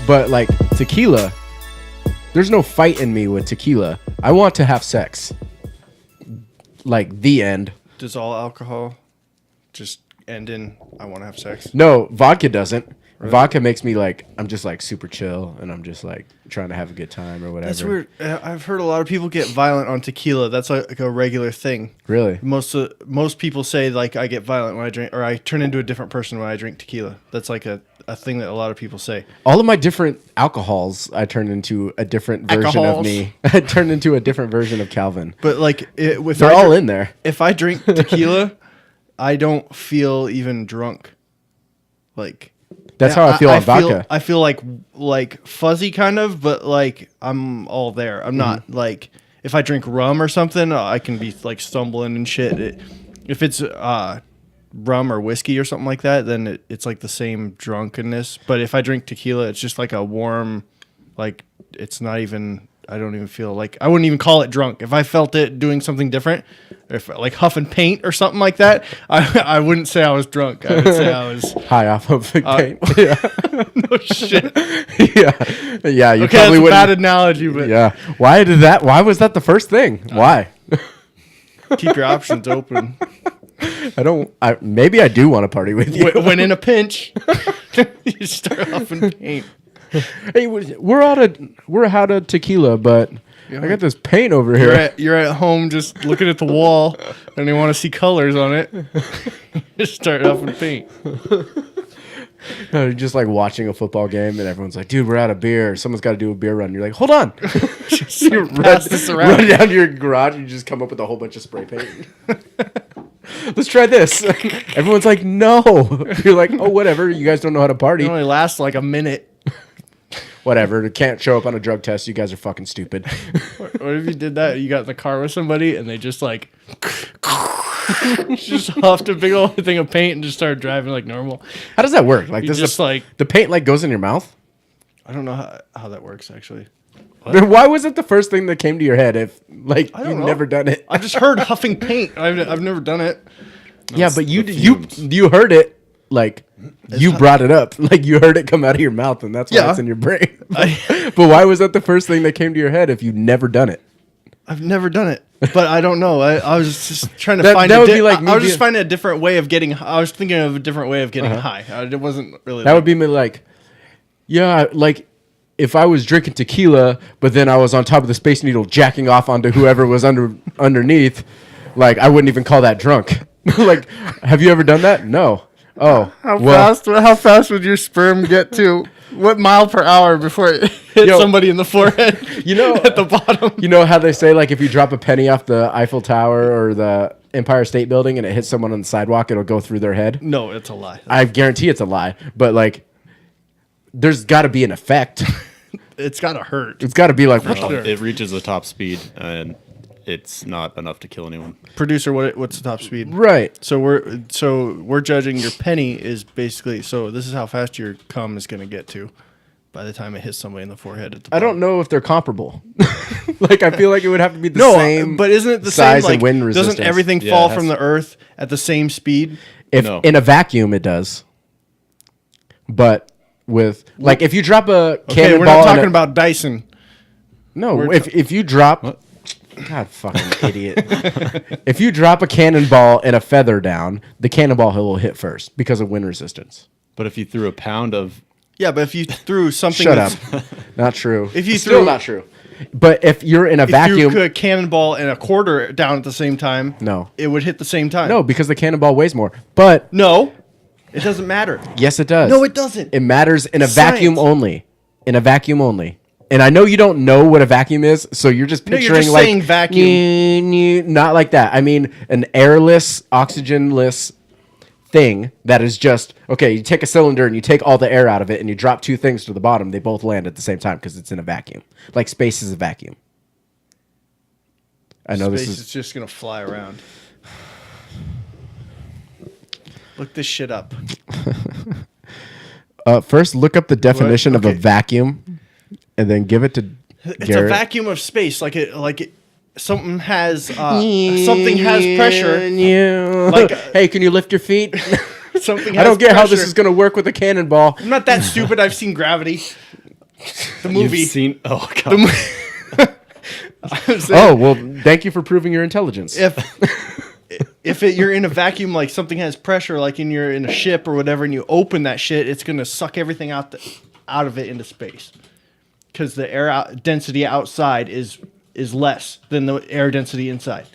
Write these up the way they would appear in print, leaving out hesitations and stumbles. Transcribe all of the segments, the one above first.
But like tequila, there's no fight in me with tequila. I want to have sex. Like the end. Does all alcohol just end in I want to have sex? No, vodka doesn't. Really? Vodka makes me like, I'm just like super chill and I'm just like trying to have a good time or whatever. That's weird. I've heard a lot of people get violent on tequila. That's like a regular thing. Really? Most people say like I get violent when I drink, or I turn into a different person when I drink tequila. That's like a thing that a lot of people say. All of my different alcohols, I turn into a different version of me. I turn into a different version of Calvin. But like, they're all in there. If I drink tequila, I don't feel even drunk. Like that's how I feel on vodka. I feel like fuzzy kind of, but like I'm all there. I'm not like if I drink rum or something, I can be like stumbling and shit. If it's rum or whiskey or something like that, then it's like the same drunkenness. But if I drink tequila, it's just like a warm, like it's not even. I don't even feel like I wouldn't even call it drunk. If I felt it doing something different, if like huffing paint or something like that, I wouldn't say I was drunk. I would say I was high off of the paint. Yeah. No shit. Yeah. You okay, probably that's a wouldn't. bad analogy, but Yeah. Why was that the first thing? Why? Keep your options open. Maybe I do want to party with you. When in a pinch, you start huffing paint. Hey, we're out of tequila, but I got this paint over here. You're at home just looking at the wall, and you want to see colors on it. Just start huffing paint. No, you're just like watching a football game, and everyone's like, "Dude, we're out of beer. Someone's got to do a beer run." You're like, "Hold on." You pass this around. Run down to your garage, and you just come up with a whole bunch of spray paint. Let's try this. Everyone's like, "No." You're like, "Oh, whatever. You guys don't know how to party." It only lasts like a minute. Whatever. Can't show up on a drug test. You guys are fucking stupid. What if you did that? You got in the car with somebody and they just like just huffed a big old thing of paint and just started driving like normal. How does that work? Like You this just is like the paint like goes in your mouth? I don't know how that works actually. Then why was it the first thing that came to your head if like I don't you've know. never done it? I just heard huffing paint. I've never done it. Yeah, but you heard it like you brought it up. Like you heard it come out of your mouth and that's why it's in your brain. But why was that the first thing that came to your head if you've never done it? I've never done it, but I don't know. I was just trying to find. That would be like I was just finding a different way of getting. I was thinking of a different way of getting high. It wasn't really. That would be me like, yeah, like if I was drinking tequila, but then I was on top of the Space Needle jacking off onto whoever was underneath, like I wouldn't even call that drunk. Like, have you ever done that? No. Oh, How fast would your sperm get to? What mile per hour before it hit somebody in the forehead? You know, at the bottom. You know how they say like if you drop a penny off the Eiffel Tower or the Empire State Building and it hits someone on the sidewalk, it'll go through their head? No, it's a lie. I guarantee it's a lie. But like, there's got to be an effect. It's got to hurt. It's got to be like, It reaches the top speed and it's not enough to kill anyone. Producer, what's the top speed? Right. So we're judging your penny is basically this is how fast your cum is going to get to by the time it hits somebody in the forehead. At the I don't know if they're comparable. Like I feel like it would have to be the same. But isn't it the size same? Like, and wind resistance? Doesn't everything fall from the earth at the same speed? If in a vacuum, it does. But with like if you drop a cannonball, we're not talking about Dyson. No, if you drop. What? God fucking idiot. If you drop a cannonball and a feather down, the cannonball will hit first because of wind resistance. But if you threw a pound of... Yeah, but if you threw something... Shut up. Not true. If you Still not true. But if you're in a vacuum... If you threw a cannonball and a quarter down at the same time... No. It would hit the same time. No, because the cannonball weighs more. But... No. It doesn't matter. Yes, it does. No, it doesn't. It matters in a vacuum only. In a vacuum only. And I know you don't know what a vacuum is, so you're just picturing you're just like saying vacuum. Not like that. I mean an airless, oxygenless thing that is just okay. You take a cylinder and you take all the air out of it, and you drop two things to the bottom. They both land at the same time because it's in a vacuum. Like space is a vacuum. I know Space this is just gonna fly around. Look this shit up. First, look up the definition of a vacuum. And then give it to It's Garrett. a vacuum of space, something has pressure. Hey, can you lift your feet? Something. I don't get how this is going to work with a cannonball. I'm not that stupid. I've seen Gravity. The movie. You've seen? Oh god. The I'm saying, Oh well, thank you for proving your intelligence. if you're in a vacuum, like something has pressure, like you're in a ship or whatever, and you open that shit, it's gonna suck everything out of it into space, because the density outside is less than the air density inside.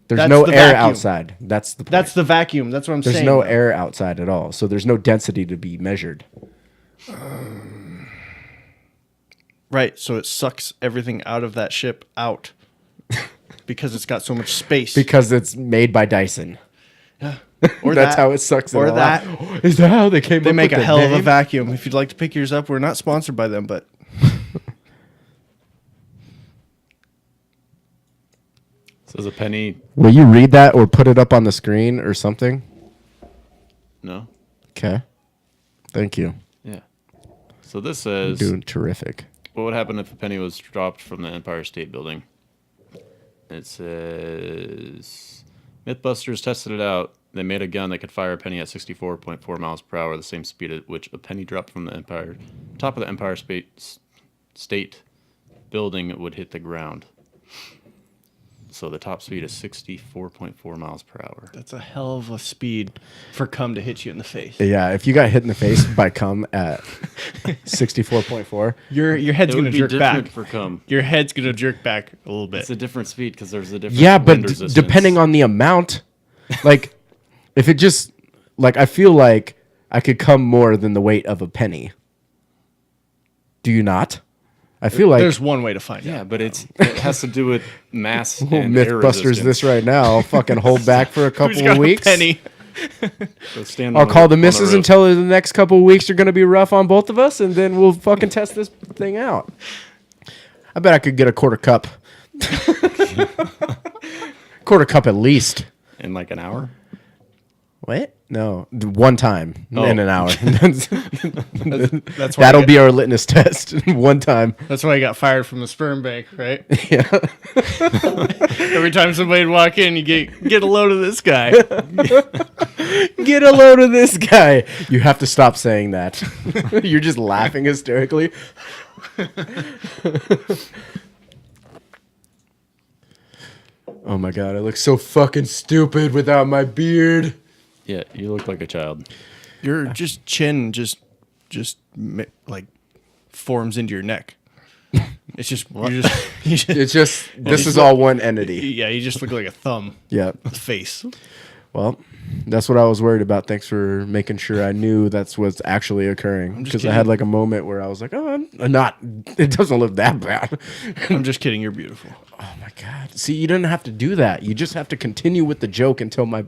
There's That's no the air vacuum. outside. That's the point. That's the vacuum. That's what I'm There's saying. no though. air outside at all. So there's no density to be measured. Right. So it sucks everything out of that ship out because it's got so much space. Because it's made by Dyson. Or That's that, how it sucks it or all that. out. Is that how they came They up make with a the hell of a name? vacuum. If you'd like to pick yours up, we're not sponsored by them, but Says a penny. Will you read that or put it up on the screen or something? No. Okay. Thank you. Yeah. So this says, Doing terrific. what would happen if a penny was dropped from the Empire State Building? It says, Mythbusters tested it out. They made a gun that could fire a penny at 64.4 miles per hour, the same speed at which a penny dropped from the top of the Empire State Building would hit the ground. So the top speed is 64.4 miles per hour. that's a hell of a speed for cum to hit you in the face. Yeah, if you got hit in the face by cum at 64.4, Your head's It gonna would be jerk different back. for cum. Your head's gonna jerk back a little bit. It's a different speed because there's a different yeah, but wind resistance. depending on the amount, like if it just like I feel like I could come more than the weight of a penny. Do you not? I feel like There's one way to find Yeah, out. but it has to do with mass and air Mythbusters resistance. this right now. I'll fucking hold back for a Who's couple got of weeks. a penny? So stand I'll on call the on missus roof. and tell her the next couple of weeks are going to be rough on both of us, and then we'll fucking test this thing out. I bet I could get a quarter cup. Quarter cup at least. in like an hour. What? No, one time Oh. in an hour. That's why That'll be our litmus test. One time. That's why I got fired from the sperm bank, right? Yeah. Every time somebody'd walk in, you get a load of this guy. Get a load of this guy. You have to stop saying that. You're just laughing hysterically. Oh my god, I look so fucking stupid without my beard. Yeah, you look like a child. Your just chin like forms into your neck. It's just you just It's just this is all one entity. yeah, you just look like a thumb Yeah. with a face. Well, that's what I was worried about. Thanks for making sure I knew that's what's actually occurring. just Because I had kidding. like a moment where I was like, oh, I'm not. It doesn't look that bad. I'm just kidding. You're beautiful. Oh my god! See, you didn't have to do that. You just have to continue with the joke until my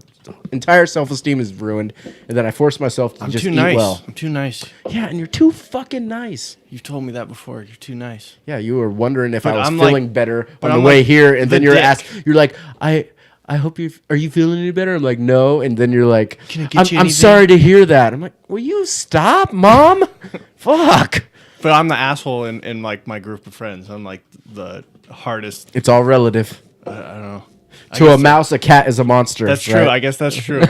entire self-esteem is ruined, and then I force myself to I'm just too eat nice. well. I'm too nice. Yeah, and you're too fucking nice. You've told me that before. You're too nice. Yeah, you were wondering if But I was I'm like- feeling better but on the I'm way like here, and the then you're dick. you're like, I hope are you feeling any better? I'm like, no, and then you're like, Can I get you I'm anything? sorry to hear that. I'm like, will you stop, Mom? Fuck. But I'm the asshole in like my group of friends. I'm like the hardest. It's all relative. I don't know. I To a guess mouse, a cat is a monster. That's true. right? I guess that's true.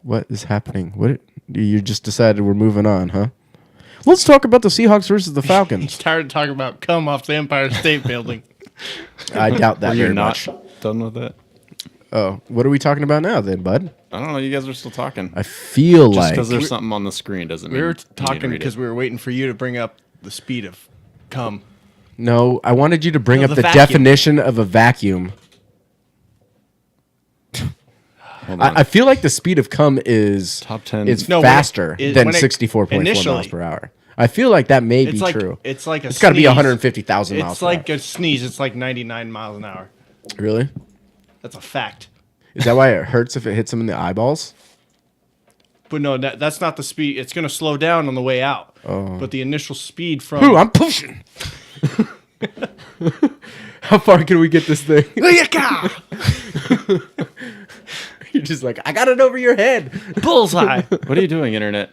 What is happening? What you just decided we're moving on, huh? Let's talk about the Seahawks versus the He's Falcons. tired of talking about cum off the Empire State Building. I doubt that Are you very not much. done with that? Oh, what are we talking about now, then, bud? I don't know. You guys are still talking. I feel Just like because there's something on the screen doesn't mean We were you need to talking read because it. we were waiting for you to bring up the speed of cum. no. I wanted you to bring No, up the the vacuum. definition of a vacuum. Hold on. I feel like the speed of cum is Top 10. is No, when it- faster than when it- 64.4 miles initially- per hour. I feel like that may be It's like true. it's like a. It's got to be sneeze. 150,000 miles It's per like hour. a sneeze. It's like 99 miles an hour. Really? That's a fact. Is that why it hurts if it hits him in the eyeballs? But no, that's not the speed. It's going to slow down on the way out. But the initial speed Ooh, from. I'm pushing. How far can we get this thing? You're just like, I got it over your head. Bullseye. What are you doing, internet?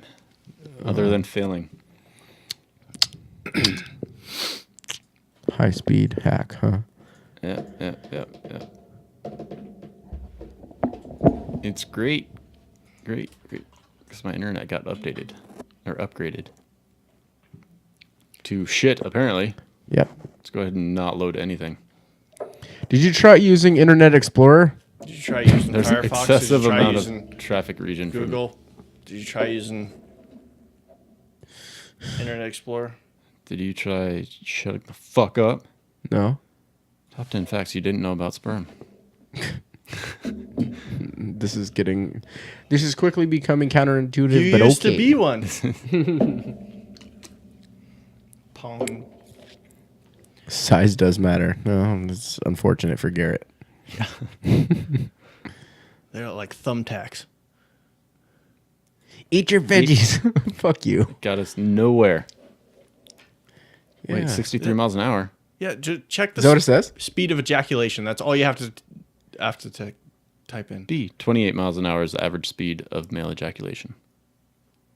Other than failing. High speed hack, huh? Yeah. It's great. Because my internet got updated. or upgraded to shit, apparently. Yep. Let's go ahead and not load anything. Did you try using Internet Explorer? Did you try using There's an Firefox? Did excessive you try amount using of traffic region. Google? Did you try using Internet Explorer? Did you try shutting the fuck up? No. Top 10 facts you didn't know about sperm. This is quickly becoming counterintuitive, You but used okay. to be one. Pong. Size does matter. No, it's unfortunate for Garrett. They're like thumbtacks. Eat your veggies. Fuck you. Got us nowhere. Yeah. Wait, 63 miles an hour. Yeah, check the Is that what it says? speed of ejaculation. That's all you have to type in. B, 28 miles an hour is the average speed of male ejaculation.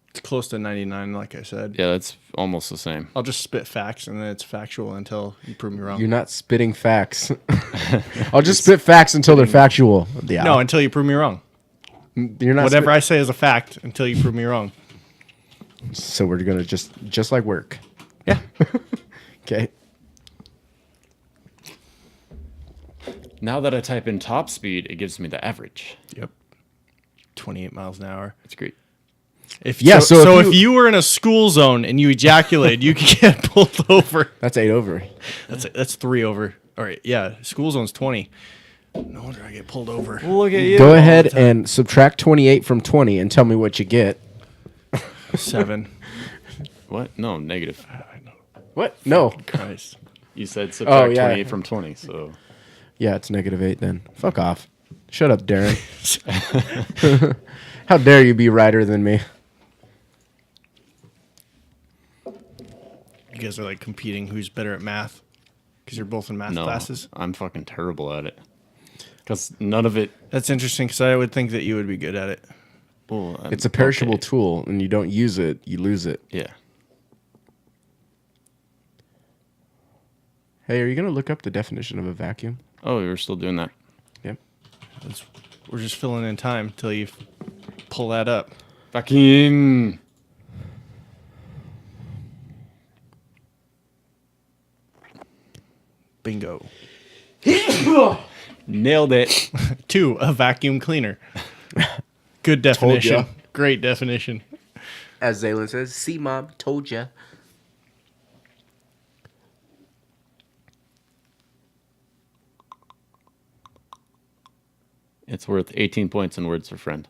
It's close to 99, like I said. Yeah, that's almost the same. I'll just spit facts, and then it's factual until you prove me wrong. You're not spitting facts. I'll just spit facts until they're factual. Yeah. No, until you prove me wrong. You're not. Whatever I say is a fact until you prove me wrong. So we're gonna just like work. Yeah. Okay. Now that I type in top speed, it gives me the average. Yep. 28 miles an hour. That's great. So If you were in a school zone and you ejaculated, you could get pulled over. That's 8 over. That's 3 over. All right. Yeah. School zone's 20. No wonder I get pulled over. Look at you. Go ahead and subtract 28 from 20 and tell me what you get. 7. What? No, negative. What? No. Christ. You said subtract yeah. 28 from 20, so... Yeah, it's -8 then. Fuck off. Shut up, Darren. How dare you be righter than me? You guys are like competing who's better at math because you're both in math No, classes. I'm fucking terrible at it. Because none of it... That's interesting because I would think that you would be good at it. Well, It's a perishable okay. tool, and you don't use it, you lose it. Yeah. Hey, are you going to look up the definition of a vacuum? Oh, we were still doing that. Yep. We're just filling in time till you pull that up. Vacuum. Bingo. Nailed it. 2, a vacuum cleaner. Good definition. ya. Great definition. As Zaylin says, see, Mom, told ya. It's worth 18 points in words for friend.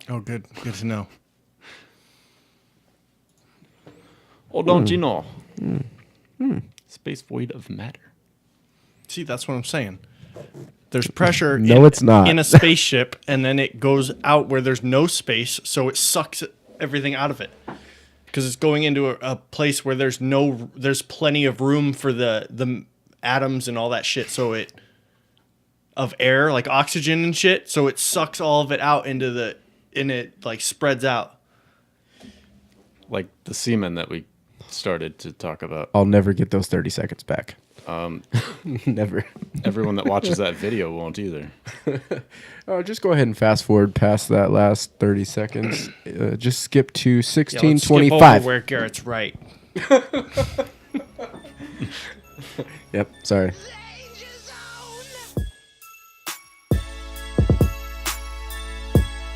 Oh, good. Good to know. Oh, don't you know? Space void of matter. See, that's what I'm saying. There's pressure No, it's not. in a spaceship, and then it goes out where there's no space, so it sucks everything out of it. Because it's going into a place where there's plenty of room for the atoms and all that shit, of air, like oxygen and shit, so it sucks all of it out and it like spreads out. Like the semen that we started to talk about. I'll never get those 30 seconds back. Never. Everyone that watches that video won't either. Oh, just go ahead and fast forward past that last 30 seconds. Just skip to Yeah, let's skip 1625. over where Garrett's right. Yep, sorry.